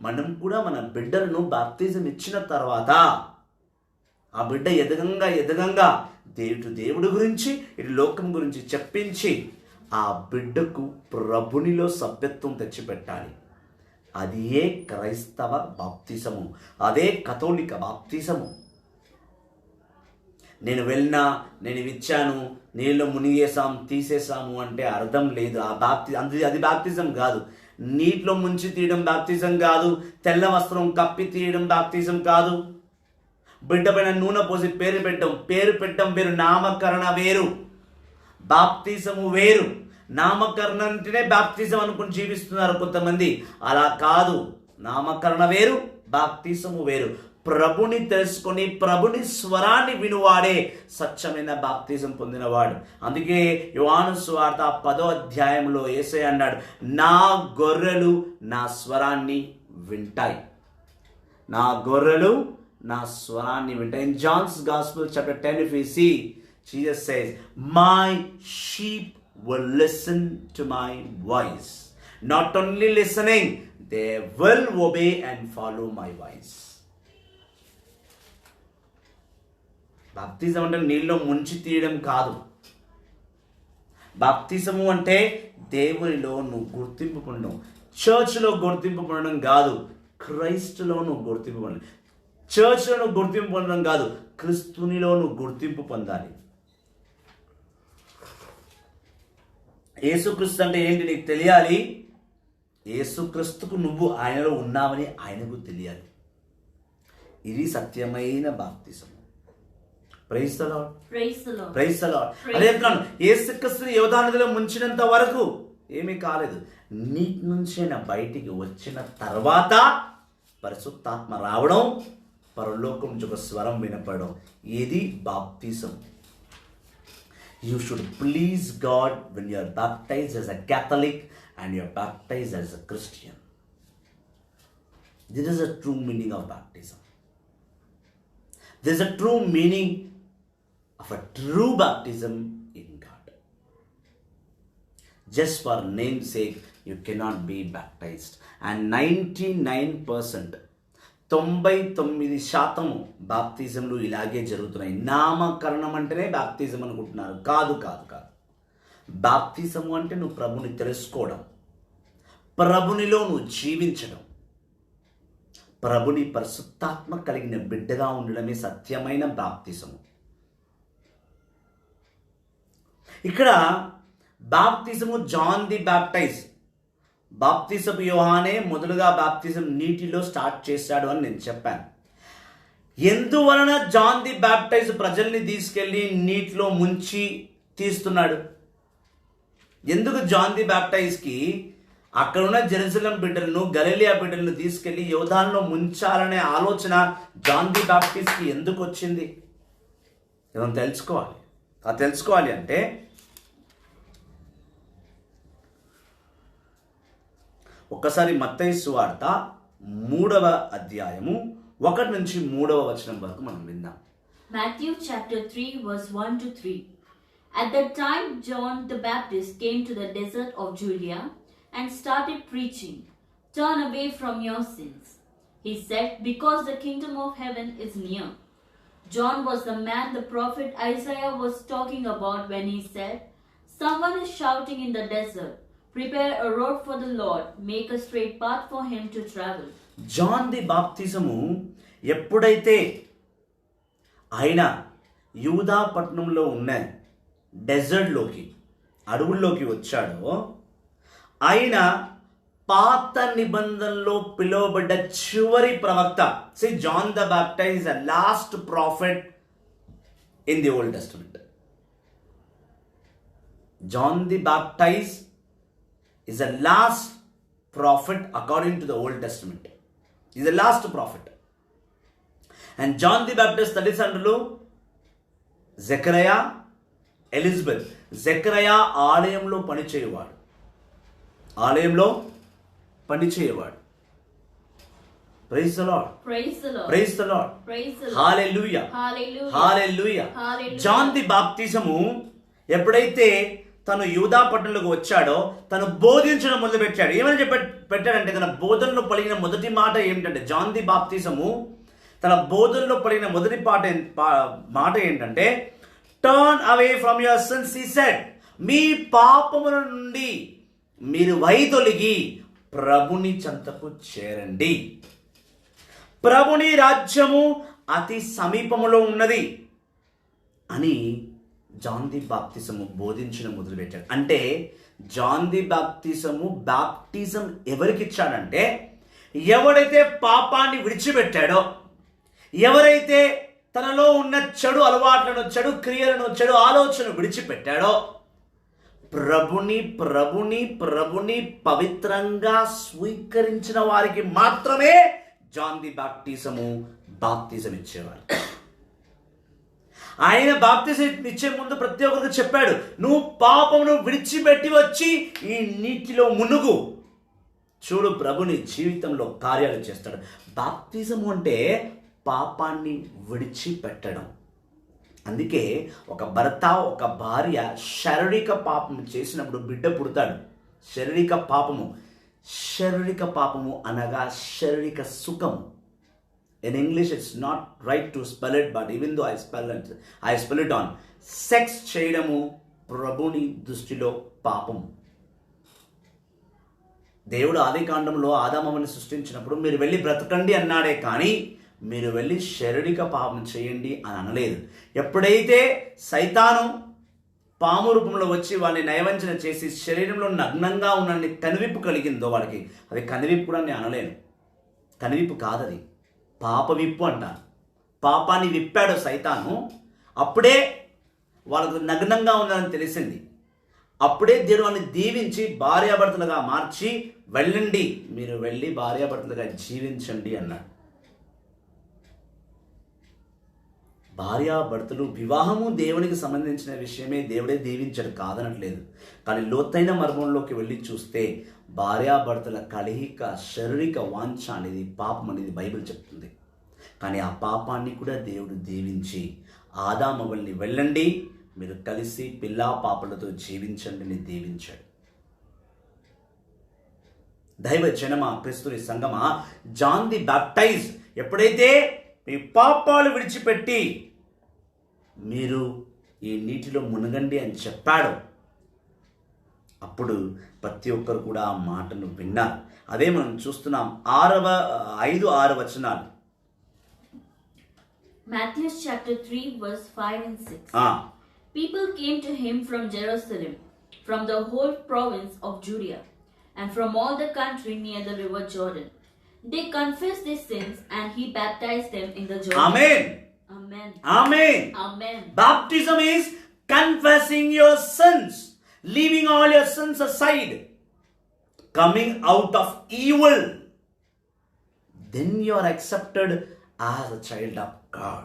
మనం కూడా మన బిడ్డలను బాప్తిజం ఇచ్చిన తర్వాత ఆ బిడ్డ ఎదగంగా దేవుడి గురించి ఇటు లోకం గురించి చెప్పించి ఆ బిడ్డకు ప్రభునిలో సభ్యత్వం తెచ్చిపెట్టాలి. అది ఏ క్రైస్తవ బాప్తిజము, అదే కథోలిక బాప్తిజము. నేను వెళ్ళినా, నేను ఇచ్చాను, నీళ్ళు మునిగేసాం తీసేసాము అంటే అర్థం లేదు. అది బాప్తిజం కాదు. నీటిలో ముంచి తీయడం బాప్తిజం కాదు. తెల్ల వస్త్రం కప్పి తీయడం బాప్తిజం కాదు. బిడ్డ పైన నూనె పోసి పేరు పెట్టడం వేరు, నామకరణ వేరు, బాప్తిజము వేరు. నామకరణ అంటేనే బాప్తిజం అనుకుని జీవిస్తున్నారు కొంతమంది. అలా కాదు. నామకరణ వేరు, బాప్తిజము వేరు. ప్రభుని తెలుసుకొని ప్రభుని స్వరాన్ని వినువాడే సత్యమైన బాప్తిజం పొందినవాడు. అందుకే యోహాను సువార్త 10వ అధ్యాయంలో యేసయ్య అన్నాడు, నా గొర్రెలు నా స్వరాన్ని వింటాయి. నా గొర్రెలు నా స్వరాన్ని వింటాయి. In John's Gospel chapter 10, if we see, Jesus says, my sheep will listen to my voice. Not only listening, they will obey and follow my voice. బాప్తిజం అంటే నీళ్ళలో ముంచి తీయడం కాదు. బాప్తిజము అంటే దేవునిలో నువ్వు గుర్తింపు పొందడం. చర్చ్లో గుర్తింపు పొందడం కాదు, క్రైస్ట్లో నువ్వు గుర్తింపు పొందడం. చర్చ్లో నువ్వు గుర్తింపు పొందడం కాదు, క్రిస్తునిలో నువ్వు గుర్తింపు పొందాలి. యేసుక్రీస్తు అంటే ఏంటి నీకు తెలియాలి. యేసుక్రీస్తుకు నువ్వు ఆయనలో ఉన్నావని ఆయనకు తెలియాలి. ఇది సత్యమైన బాప్తిజం. Praise the Lord. Praise the Lord. అదే చెప్తున్నాను, యేసుక్రీస్తుని యోర్దాను ముంచినంత వరకు ఏమీ కాలేదు. నీటి నుంచి ఆయన బయటికి వచ్చిన తర్వాత పరిశుద్ధాత్మ రావడం, పరలోకం నుంచి ఒక స్వరం వినపడడం, ఇది బాప్తిజం. You should please God when you are baptized as a Catholic and you are baptized as a Christian. This is a true meaning of baptism. There is a true meaning of a true baptism in God. Just for name's sake, you cannot be baptized. And 99%, 99% బాప్తిజంలు ఇలాగే జరుగుతున్నాయి. నామకరణం అంటేనే బాప్తిజం అనుకుంటున్నారు. కాదు కాదు కాదు. బాప్తిజము అంటే నువ్వు ప్రభుని తెలుసుకోవడం, ప్రభునిలో నువ్వు జీవించడం, ప్రభుని పరిశుద్ధాత్మ కలిగిన బిడ్డగా ఉండడమే సత్యమైన బాప్తిజము. ఇక్కడ బాప్తిజము జాన్ ది బ్యాప్టైజ్, బాప్తిజపు యోహానే మొదలుగా బాప్తిజం నీటిలో స్టార్ట్ చేశాడు అని నేను చెప్పాను. ఎందువలన జాన్ ది బ్యాప్టైజ్ ప్రజల్ని తీసుకెళ్ళి నీటిలో ముంచి తీస్తున్నాడు? ఎందుకు జాన్ ది బ్యాప్టైజ్కి అక్కడున్న జెరూసలేం బిడ్డలను, గలిలయ బిడ్డలను తీసుకెళ్ళి యోర్దానులో ముంచాలనే ఆలోచన జాన్ ది బ్యాప్టిస్ట్కి ఎందుకు వచ్చింది? మనం తెలుసుకోవాలి. ఆ తెలుసుకోవాలి అంటే ఒక్కసారి మత్తయి సువార్త 3వ అధ్యాయము 1 నుంచి 3వ వచనం వరకు మనం విందాం. Matthew chapter 3 verse 1 to 3. At that time John the Baptist came to the desert of Judea and started preaching, "Turn away from your sins," he said, "because the kingdom of heaven is near." John was the man the prophet Isaiah was talking about when he said, "Someone is shouting in the desert, prepare a road for the Lord, make a straight path for him to travel." John the బాప్తిజము ఎప్పుడైతే ఆయన యూదా పట్టణంలో ఉన్న డెజర్ట్లోకి, అడవుల్లోకి వచ్చాడో, ఆయన పాత నిబంధనలో పిలువబడ్డ చివరి ప్రవక్త. See, John the baptize the last prophet in the Old Testament. John the baptize is the last prophet according to the Old Testament. He is the last prophet. And John the Baptist తల్లిదండ్రులు Zechariah, Elizabeth. Zechariah ఆలయంలో పనిచేయవాడు. Praise the Lord. Praise the Lord. Praise the Lord. Praise the Lord. Hallelujah. Hallelujah. Hallelujah. Hallelujah. John the బాప్తిజము ఎప్పుడైతే తను యూదా పట్టణంలోకి వచ్చాడో, తను బోధించడం మొదలు పెట్టాడు. ఏమని పెట్టాడంటే, తన బోధనలో పలిగిన మొదటి మాట ఏమిటంటే, జాన్ ది బాప్తిజము తన బోధనలో పలిగిన మొదటి మాట ఏంటంటే, turn away from your sins he said, మీ పాపముల నుండి మీరు వైదొలిగి ప్రభుని చెంతకు చేరండి. ప్రభుని రాజ్యము అతి సమీపములో ఉన్నది అని జాన్ ది బాప్తిజము బోధించడం మొదలుపెట్టాడు. అంటే జాన్ ది బాప్టిజం ఎవరికి ఇచ్చాడంటే, ఎవడైతే పాపాన్ని విడిచిపెట్టాడో, ఎవరైతే తనలో ఉన్న చెడు అలవాట్లను, చెడు క్రియలను, చెడు ఆలోచనను విడిచిపెట్టాడో, ప్రభుని పవిత్రంగా స్వీకరించిన వారికి మాత్రమే జాన్ ది బాప్తిజం ఇచ్చేవారు. ఆయన బాప్తిజం ఇచ్చే ముందు ప్రతి ఒక్కరికి చెప్పాడు, నువ్వు పాపమును విడిచిపెట్టి వచ్చి ఈ నీటిలో మునుగు. చూడు, ప్రభుని జీవితంలో కార్యాలు చేస్తాడు. బాప్తిజము అంటే పాపాన్ని విడిచిపెట్టడం. అందుకే ఒక భర్త, ఒక భార్య శారీరక పాపము చేసినప్పుడు బిడ్డ పుడతాడు. శారీరక పాపము అనగా శారీరక సుఖము. In English, it's not right to spell it, but even though I spell it on. Sex చేయడము ప్రభుని దృష్టిలో పాపం. దేవుడు ఆదికాండంలో ఆదామవని సృష్టించినప్పుడు మీరు వెళ్ళి బ్రతకండి అన్నాడే కానీ మీరు వెళ్ళి శారీరక పాపం చేయండి అని అనలేదు. ఎప్పుడైతే సైతాను పాము రూపంలో వచ్చి వాళ్ళని నయవంచన చేసి శరీరంలో నగ్నంగా ఉన్న కనువిప్పు కలిగిందో వాళ్ళకి, అది కనువిప్పు కూడా నేను అనలేను. కనువిప్పు కాదది, పాప విప్పు అంటాను. పాపాన్ని విప్పాడు సైతాను. అప్పుడే వాళ్ళకు నగ్నంగా ఉందని తెలిసింది. అప్పుడే దేవుడు వాళ్ళని దీవించి భార్యాభర్తలుగా మార్చి వెళ్ళండి, మీరు వెళ్ళి భార్యాభర్తలుగా జీవించండి అన్నాడు. భార్యాభర్తలు వివాహము దేవునికి సంబంధించిన విషయమే, దేవుడే దీవించడు కాదనట్లేదు. కానీ లోతైన మర్మంలోకి వెళ్ళి చూస్తే భార్యాభర్తల కలయిక శారీరక వాంఛ అనేది పాపం అనేది బైబిల్ చెప్తుంది. కానీ ఆ పాపాన్ని కూడా దేవుడు దీవించి ఆదామవల్ని వెళ్ళండి, మీరు కలిసి పిల్లా పాపలతో జీవించండి అని దీవించాడు. దైవ జనమా, క్రీస్తుని సంగమా, జాన్ ది బ్యాప్టైజ్ ఎప్పుడైతే మీ పాపాలు విడిచిపెట్టి మీరు ఈ నీటిలో మునగండి అని చెప్పాడు, అప్పుడు ప్రతి ఒక్కరు కూడా ఆ మాటను విన్నారు. అదే మనం చూస్తున్నాం 5-6 వచనాలు. Matthew chapter 3 verse 5 and 6. People came to him from Jerusalem, from the whole province of Judea, and from all the country near the river Jordan. They confessed their sins and he baptized them in the Jordan. Amen. Amen. Amen. Amen. Baptism is confessing your sins, leaving all your sins aside, coming out of evil. Then you are accepted as a child of God.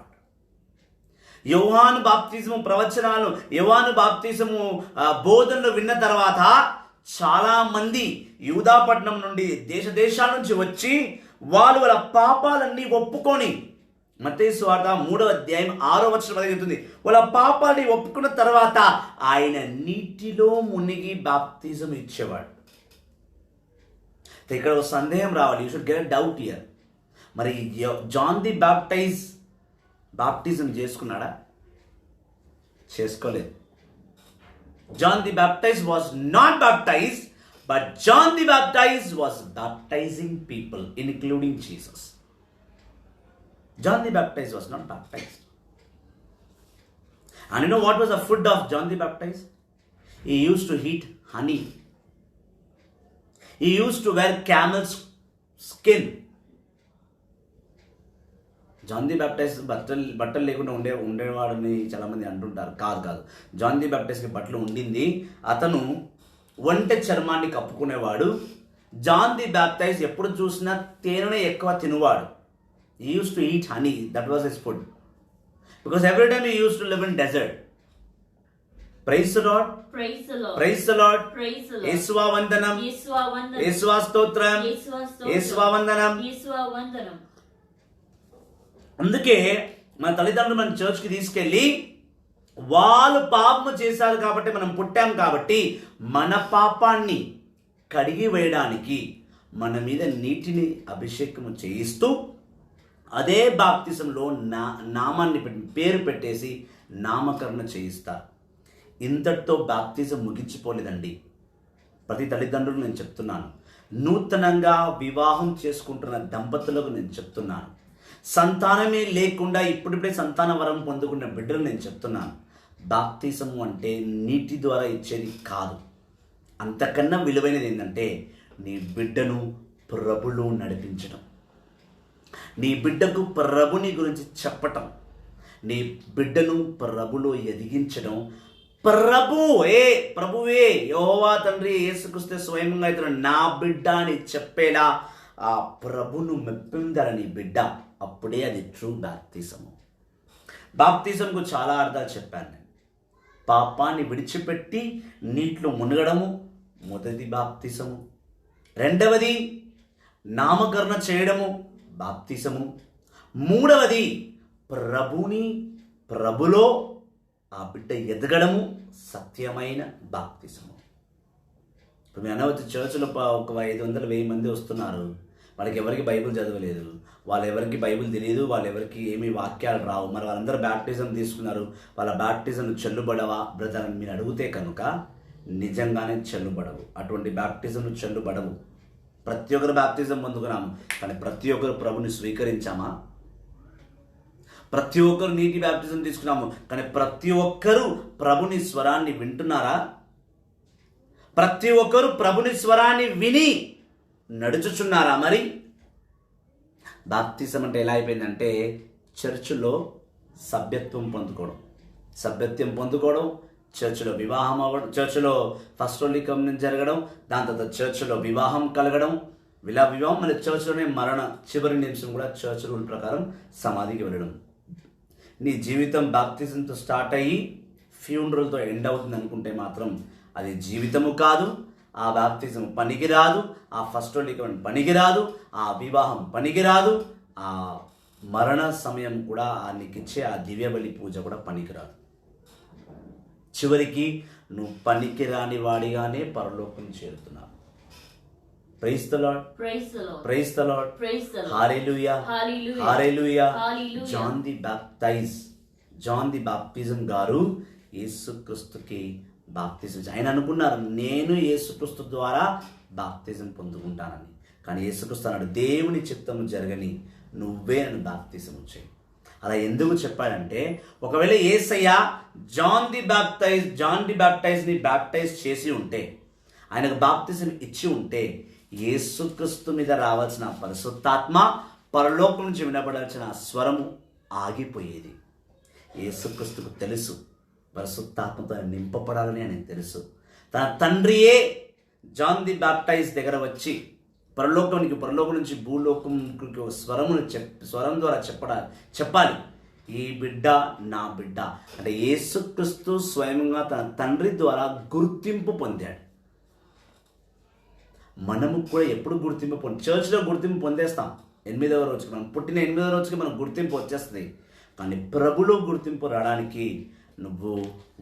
యోహాను బాప్తిజము ప్రవచనాలు, యోహాను బాప్తిజము బోధనలు విన్న తర్వాత చాలా మంది యూదాపట్నం నుండి దేశాల నుంచి వచ్చి వాళ్ళ పాపాలన్నీ ఒప్పుకొని, మత్తయి సువార్త 3వ అధ్యాయం 6వ వచనం చెప్తుంది, వాళ్ళ పాపాలని ఒప్పుకున్న తర్వాత ఆయన నీటిలో మునిగి బాప్తిజం ఇచ్చేవాడు. ఇక్కడ ఒక సందేహం రావాలి. You should get a doubt here. మరి జాన్ ది బాప్టిజం చేసుకున్నాడా? చేసుకోలేదు. John the Baptist was not baptized, but John the Baptist was baptizing people, including Jesus. John the Baptist was not baptized. And you know what was the food of John the Baptist? He used to eat honey. He used to wear camel's skin. John the Baptist బట్టలు లేకుండా ఉండేవాడని చాలామంది అంటుంటారు. కాదు. John the బ్యాప్టిస్ట్కి బట్టలు ఉండింది. అతను ఒంటె చర్మాన్ని కప్పుకునేవాడు. జాన్ ది బ్యాప్టిస్ట్ ఎప్పుడు చూసినా తేనెనే ఎక్కువ తినేవాడు. He used to eat honey. That was his food. Because every time he used to live in desert. Praise the Lord. Praise the Lord. Praise the Lord. Praise the Lord. యేసువా వందనం. యేసువా వందనం. యేసువా స్తోత్రం. యేసువా వందనం. యేసువా వందనం. అందుకే మన తల్లిదండ్రులు మన చర్చ్కి తీసుకెళ్ళి వాళ్ళు పాపము చేశారు కాబట్టి మనం పుట్టాం కాబట్టి మన పాపాన్ని కడిగి వేయడానికి మన మీద నీటిని అభిషేకము చేయిస్తూ అదే బాప్తిజంలో నామాన్ని పేరు పెట్టేసి నామకరణ చేయిస్తారు. ఇంతటితో బాప్తిజం ముగించిపోలేదండి. ప్రతి తల్లిదండ్రులు నేను చెప్తున్నాను, నూతనంగా వివాహం చేసుకుంటున్న దంపతులకు నేను చెప్తున్నాను, సంతానమే లేకుండా ఇప్పుడిప్పుడే సంతాన వరం పొందుకున్న బిడ్డలు నేను చెప్తున్నాను, బాప్తిజము అంటే నీటి ద్వారా ఇచ్చేది కాదు. అంతకన్నా విలువైనది ఏంటంటే నీ బిడ్డను ప్రభులో నడిపించడం, నీ బిడ్డకు ప్రభుని గురించి చెప్పటం, నీ బిడ్డను ప్రభులో ఎదిగించడం. ప్రభువే యెహోవా తండ్రి యేసుక్రీస్తు స్వయంగా ఇతను నా బిడ్డ అని చెప్పేలా ఆ ప్రభును మెప్పిందరని బిడ్డ, అప్పుడే అది ట్రూ బాప్తిజము. బాప్తిజంకు చాలా అర్థాలు చెప్పాను నేను. పాపాన్ని విడిచిపెట్టి నీటిలో మునగడము మొదటి బాప్తిజము. రెండవది నామకరణ చేయడము బాప్తిజము. మూడవది ప్రభులో ఆ బిడ్డ ఎదగడము సత్యమైన బాప్తిజము. ఇప్పుడు మీ అనవతి చర్చిలో ఒక 500-1000 మంది వస్తున్నారు. వాళ్ళకి ఎవరికి బైబిల్ చదవలేదు, వాళ్ళెవరికి బైబిల్ తెలియదు, వాళ్ళెవరికి ఏమీ వాక్యాలు రావు. మరి వాళ్ళందరూ బ్యాప్టిజం తీసుకున్నారు, వాళ్ళ బ్యాప్టిజం చెల్లుబడవా బ్రదర్ అని మీరు అడిగితే కనుక నిజంగానే చెల్లుబడవు. అటువంటి బ్యాప్టిజం చెల్లుబడవు. ప్రతి ఒక్కరు బ్యాప్టిజం పొందుకున్నాము, కానీ ప్రతి ఒక్కరు ప్రభుని స్వీకరించామా? ప్రతి ఒక్కరు నీటి బ్యాప్టిజం తీసుకున్నాము, కానీ ప్రతి ఒక్కరు ప్రభుని స్వరాన్ని వింటున్నారా? ప్రతి ఒక్కరు ప్రభుని స్వరాన్ని విని నడుచుచున్నారా? మరి బాప్తిజం అంటే ఎలా అయిపోయిందంటే చర్చిలో సభ్యత్వం పొందుకోవడం, చర్చిలో వివాహం అవ్వడం, చర్చిలో ఫస్ట్ హోలీ కమ్యూనియన్ జరగడం, దాని తర్వాత చర్చిలో వివాహం కలగడం, వివాహం మళ్ళీ చర్చిలోనే మరణ చివరి నిమిషం కూడా చర్చ్ రూల్ ప్రకారం సమాధికి వెళ్ళడం. నీ జీవితం బాప్తిజంతో స్టార్ట్ అయ్యి ఫ్యూనరల్తో ఎండ్ అవుతుంది అనుకుంటే మాత్రం అది జీవితము కాదు. ఆ బాప్తిజం పనికిరాదు, ఆ ఫస్ట్ హోలీ కమ్యూనియన్ పనికిరాదు, ఆ వివాహం పనికిరాదు, ఆ మరణ సమయం కూడా నీకిచ్చే ఆ దివ్యబలి పూజ కూడా పనికిరాదు. చివరికి నువ్వు పనికిరాని వాడిగానే పరలోకం చేరుతున్నావు. Praise the Lord, praise the Lord, hallelujah, hallelujah. John the baptism గారు యేసుక్రీస్తుకి బాప్తిజం, ఆయన అనుకున్నారు నేను యేసుక్రీస్తు ద్వారా బాప్తిజం పొందుకుంటానని. కానీ యేసుక్రీస్తు అన్నాడు దేవుని చిత్తము జరగని నువ్వే నన్ను బాప్తిజం చేయి. అలా ఎందుకు చెప్పాడంటే ఒకవేళ యేసయ్య జాన్ ది బ్యాప్టైజ్ని బ్యాప్టైజ్ చేసి ఉంటే, ఆయనకు బాప్తిజం ఇచ్చి ఉంటే యేసుక్రీస్తు మీద రావాల్సిన పరిశుద్ధాత్మ, పరలోకం నుంచి వినబడాల్సిన స్వరము ఆగిపోయేది. యేసుక్రీస్తుకు తెలుసు పరిశుద్ధాత్మతో నింపబడాలని ఆయనకు తెలుసు. తన తండ్రియే జాన్ ది బ్యాప్టైజ్ దగ్గర వచ్చి పరలోకం నుంచి భూలోకంకి స్వరం ద్వారా చెప్పాలి ఈ బిడ్డ నా బిడ్డ అంటే యేసుక్రీస్తు స్వయంగా తన తండ్రి ద్వారా గుర్తింపు పొందాడు. మనము కూడా ఎప్పుడు గుర్తింపు చర్చ్లో గుర్తింపు పొందేస్తాం. 8వ రోజుకి మనం పుట్టిన 8వ రోజుకి మనకు గుర్తింపు వచ్చేస్తుంది. కానీ ప్రభులో గుర్తింపు రావడానికి నువ్వు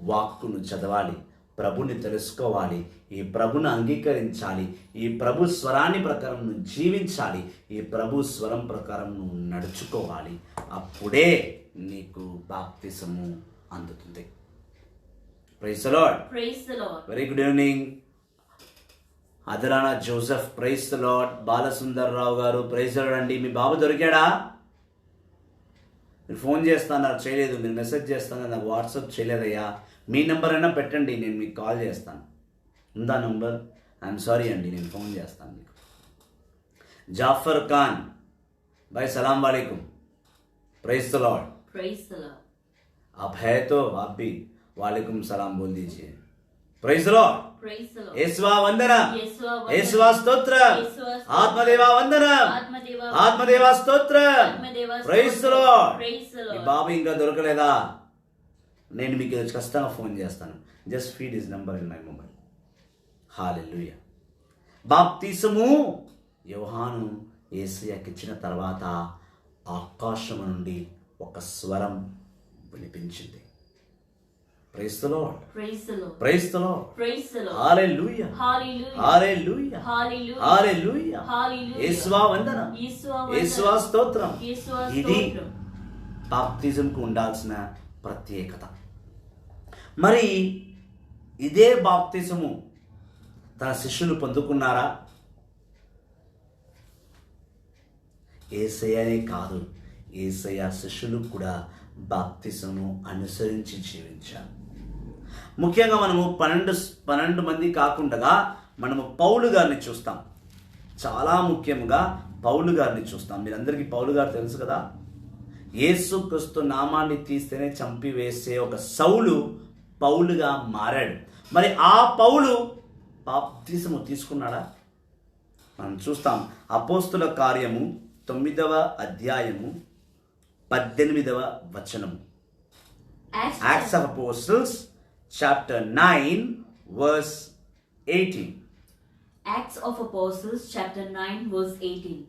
వాక్కును చదవాలి, ప్రభుని తెలుసుకోవాలి, ఈ ప్రభుని అంగీకరించాలి, ఈ ప్రభు స్వరాన్ని ప్రకారం నువ్వు జీవించాలి, ఈ ప్రభు స్వరం ప్రకారం నువ్వు నడుచుకోవాలి. అప్పుడే నీకు బాప్తిసము అందుతుంది. Praise the Lord, very good evening. అదరానా Joseph, praise the Lord. Balasundar Rao గారు, ప్రైజ్ ది లార్డ్ అండి. మీ బాబు దొరికాడా? మీరు ఫోన్ చేస్తాను చేయలేదు, మీరు మెసేజ్ చేస్తాను నాకు వాట్సాప్ చేయలేదయ్యా. మీ నెంబర్ అయినా పెట్టండి, నేను మీకు కాల్ చేస్తాను. ఉందా నంబర్? ఐఎమ్ సారీ అండి, నేను ఫోన్ చేస్తాను మీకు. జాఫర్ ఖాన్ भाई सलाम वालेकुम, praise the Lord, praise the Lord. आप है तो आप भी वालेकुम सलाम बोल दीजिए. Praise the Lord, praise the Lord. येशुवा वंदनम, येशुवा स्तोत्रम, आत्मदेवा वंदनम, आत्मदेवा స్తోత్రం. Praise the Lord. ఈ బాబు ఇంకా దొరకలేదా? నేను మీకు ఖచ్చితంగా ఫోన్ చేస్తాను. Just feed his number in my mobile. Hallelujah. బాప్తిసము యోహాను యేసయ్యకి ఇచ్చిన తర్వాత ఆకాశం నుండి ఒక స్వరం వినిపించింది. Praise the Lord, praise the Lord, praise the Lord, praise the Lord. Hallelujah, hallelujah, hallelujah, hallelujah, hallelujah, hallelujah. యేసువా వందనం, యేసువా స్తోత్రం. ఇది బాప్తిజంకు ఉండాల్సిన ప్రత్యేకత. మరి ఇదే బాప్తిజము తన శిష్యులు పొందుకున్నారా? యేసయ్యనే కాదు, యేసయ్య శిష్యులు కూడా బాప్తిజమును అనుసరించి జీవించారు. ముఖ్యంగా మనము 12 మంది కాకుండా మనము పౌలు గారిని చూస్తాం. చాలా ముఖ్యంగా పౌలు గారిని చూస్తాం. మీరందరికీ పౌలు గారు తెలుసు కదా. యేసుక్రీస్తు నామాన్ని తీస్తేనే చంపివేసే ఒక సౌలు పౌలుగా మారాడు. మరి ఆ పౌలు బాప్తిజము తీసుకున్నాడా? మనం చూస్తాం. అపోస్తుల కార్యము 9వ అధ్యాయము 18వ వచనము. Acts of Apostles chapter 9 verse 18. Acts of Apostles chapter 9 verse 18.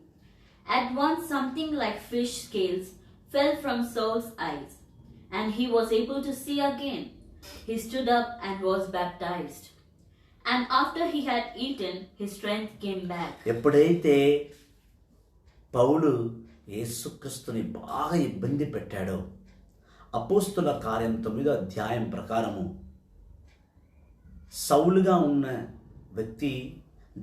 At once something like fish scales fell from Saul's eyes, and he was able to see again. He stood up and was baptized. And after he had eaten, his strength came back. ఎప్పుడైతే పౌలు యేసుక్రీస్తుని బాగా ఇబ్బంది పెట్టాడో, అపోస్తుల కార్యం 9వ అధ్యాయం ప్రకారము సౌలుగా ఉన్న వ్యక్తి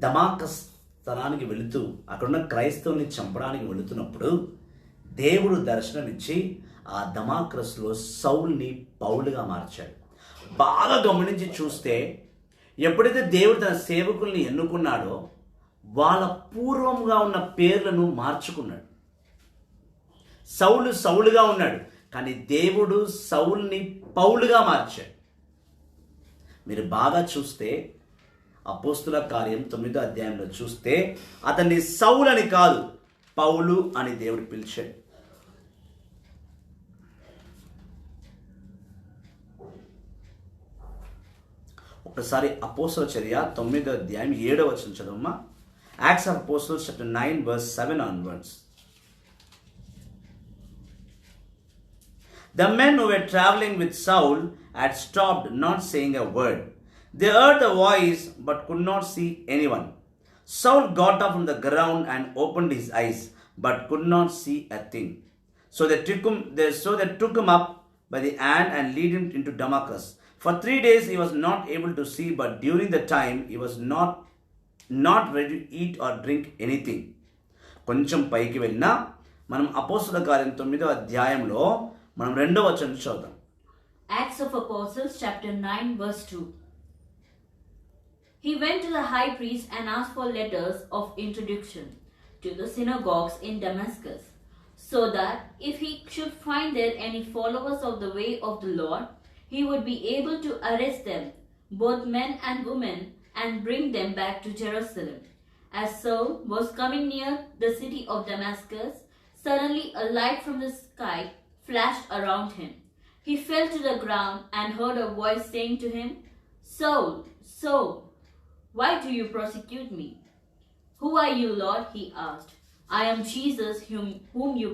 దమాకస్ స్థలానికి వెళుతూ అక్కడున్న క్రైస్తవుల్ని చంపడానికి వెళుతున్నప్పుడు దేవుడు దర్శనమిచ్చి ఆ దమాకస్లో సౌల్ని పౌలుగా మార్చాడు. బాగా గమనించి చూస్తే ఎప్పుడైతే దేవుడు తన సేవకుల్ని ఎన్నుకున్నాడో వాళ్ళ పూర్వంగా ఉన్న పేర్లను మార్చుకున్నాడు. సౌలుగా ఉన్నాడు, కానీ దేవుడు సౌల్ని పౌలుగా మార్చాడు. మీరు బాగా చూస్తే అపోస్తుల కార్యం 9వ అధ్యాయంలో చూస్తే అతన్ని సౌలు అని కాదు, పౌలు అని దేవుడు పిలిచాడు. ఒకసారి అపోస్తల చర్య 9వ అధ్యాయం 7వ వచనం చదవమ్మా. Acts of Apostles chapter 9 verse 7 onwards. The men who were traveling with Saul had stopped, not saying a word. They heard the voice but could not see anyone. Saul got up from the ground and opened his eyes but could not see a thing. So they took him up by the hand and lead him into Damascus. For 3 days he was not able to see, but during the time he was not ready to eat or drink anything. కొంచెం పైకి వెళ్ళినా మనం అపోస్తల కార్యం 9వ అధ్యాయంలో మనం 2వ వచనం చూద్దాం. Acts of Apostles chapter 9 verse 2. He went to the high priest and asked for letters of introduction to the synagogues in Damascus, so that if he should find there any followers of the way of the Lord, he would be able to arrest them, both men and women, and bring them back to Jerusalem. As Saul was coming near the city of Damascus, suddenly a light from the sky flashed around him. He fell to the ground and heard a voice saying to him, Saul, Saul, why do you persecute me? Who are you, Lord? He asked. I am Jesus whom you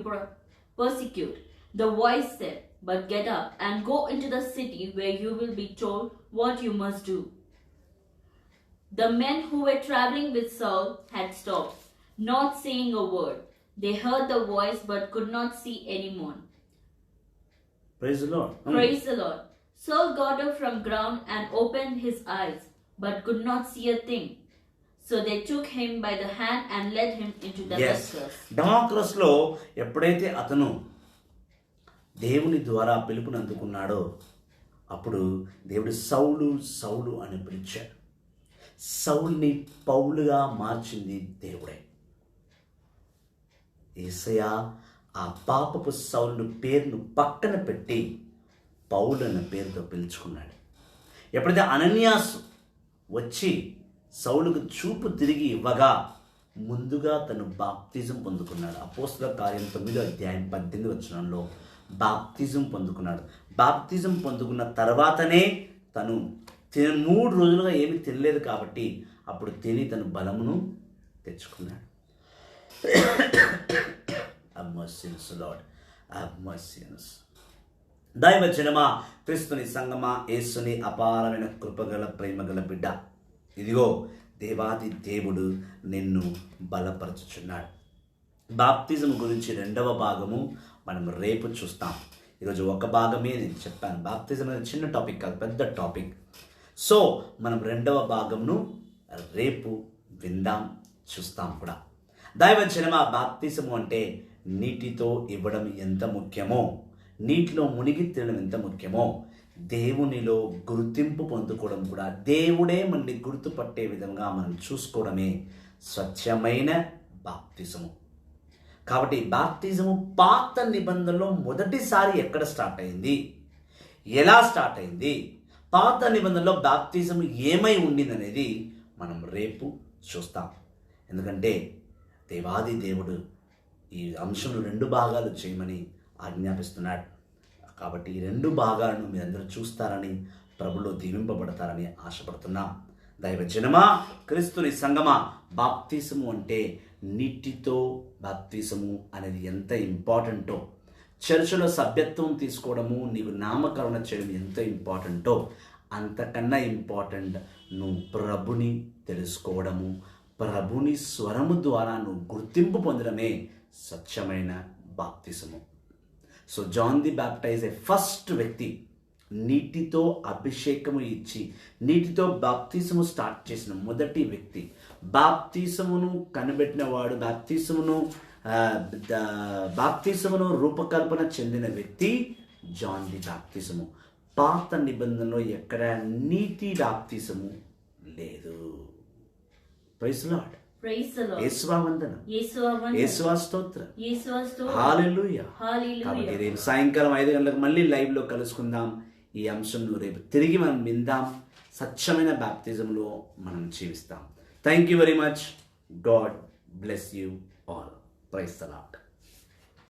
persecute. The voice said, but get up and go into the city where you will be told what you must do. The men who were traveling with Saul had stopped, not saying a word. They heard the voice but could not see anyone. Praise the Lord. Praise the Lord. Saul got up from ground and opened his eyes, but could not see a thing. So they took him by the hand and led him into Damascus. డమాస్కస్లో ఎప్పుడైతే అతను దేవుని ద్వారా పిలుపుని అందుకున్నాడో అప్పుడు దేవుడు సౌలు సౌలు అని పిలిచాడు. సౌల్ని పౌలుగా మార్చింది దేవుడే. యేసయ్య ఆ పాపపు సౌలు పేరును పక్కన పెట్టి పౌలు అన్న పేరుతో పిలుచుకున్నాడు. ఎప్పుడైతే అననీయాసు వచ్చి సౌలుకు చూపు తిరిగి ఇవ్వగా ముందుగా తను బాప్తిజం పొందుకున్నాడు. అపోస్తల కార్యం 9వ అధ్యాయం 18వ వచనంలో బాప్తిజం పొందుకున్నాడు. బాప్తిజం పొందుకున్న తర్వాతనే తను 3 రోజులుగా ఏమీ తినలేదు కాబట్టి అప్పుడు తిని తను బలమును తెచ్చుకున్నాడు. దైవ జనమా, క్రీస్తుని సంగమా, యేసుని అపారమైన కృపగల ప్రేమగల బిడ్డ, ఇదిగో దేవాది దేవుడు నిన్ను బలపరచుచున్నాడు. బాప్తిజం గురించి 2వ భాగము మనం రేపు చూస్తాం. ఈరోజు ఒక భాగమే నేను చెప్పాను. బాప్తిజం అనేది చిన్న టాపిక్ కాదు, పెద్ద టాపిక్. సో మనం 2వ భాగంను రేపు విందాం, చూస్తాం కూడా. దైవ జనమా, బాప్తిజము అంటే నీటితో ఇవ్వడం ఎంత ముఖ్యమో, నీటిలో మునిగి తేలడం ఎంత ముఖ్యమో, దేవునిలో గుర్తింపు పొందుకోవడం కూడా, దేవుడే మనల్ని గుర్తుపట్టే విధంగా మనం చూసుకోవడమే స్వచ్ఛమైన బాప్తిజము. కాబట్టి బాప్తిజము పాత నిబంధనలో మొదటిసారి ఎక్కడ స్టార్ట్ అయింది, ఎలా స్టార్ట్ అయింది, పాత నిబంధనలో బాప్తిజము ఏమై ఉండింది అనేది మనం రేపు చూస్తాం. ఎందుకంటే దేవాది దేవుడు ఈ అంశంలో 2 భాగాలు చేయమని ఆజ్ఞాపిస్తున్నాడు. కాబట్టి ఈ 2 భాగాలను మీరందరూ చూస్తారని, ప్రభులో దీవింపబడతారని ఆశపడుతున్నా. దైవ జనమా, క్రీస్తుని సంగమా, బాప్తిజము అంటే నీటితో బాప్తిజము అనేది ఎంత ఇంపార్టెంటో, చర్చిలో సభ్యత్వం తీసుకోవడము, నీకు నామకరణ చేయడం ఎంత ఇంపార్టెంటో, అంతకన్నా ఇంపార్టెంట్ నువ్వు ప్రభుని తెలుసుకోవడము, ప్రభుని స్వరము ద్వారా నువ్వు గుర్తింపు పొందడమే స్వచ్ఛమైన బాప్తిసము. సో జాన్ ది బ్యాప్టైజర్ ఫస్ట్ వ్యక్తి నీటితో అభిషేకము ఇచ్చి నీటితో బాప్తిసము స్టార్ట్ చేసిన మొదటి వ్యక్తి. బాప్తిసమును కనిపెట్టిన వాడు, బాప్తిసమును రూపకల్పన చెందిన వ్యక్తి జాన్ ది బాప్తిసము. పాత నిబంధనలో ఎక్కడ నీటి బాప్తిసము లేదు. Praise Lord. యేసువా వందనం, యేసువా స్తోత్రం, హల్లెలూయా. కాబట్టి రేపు సాయంకాలం 5 గంటలకు మళ్ళీ లైవ్లో కలుసుకుందాం. ఈ అంశంను రేపు తిరిగి మనం విందాం. స్వచ్ఛమైన బాప్తిజంలో మనం జీవిస్తాం. Thank you very much. God bless you all. Praise the lord.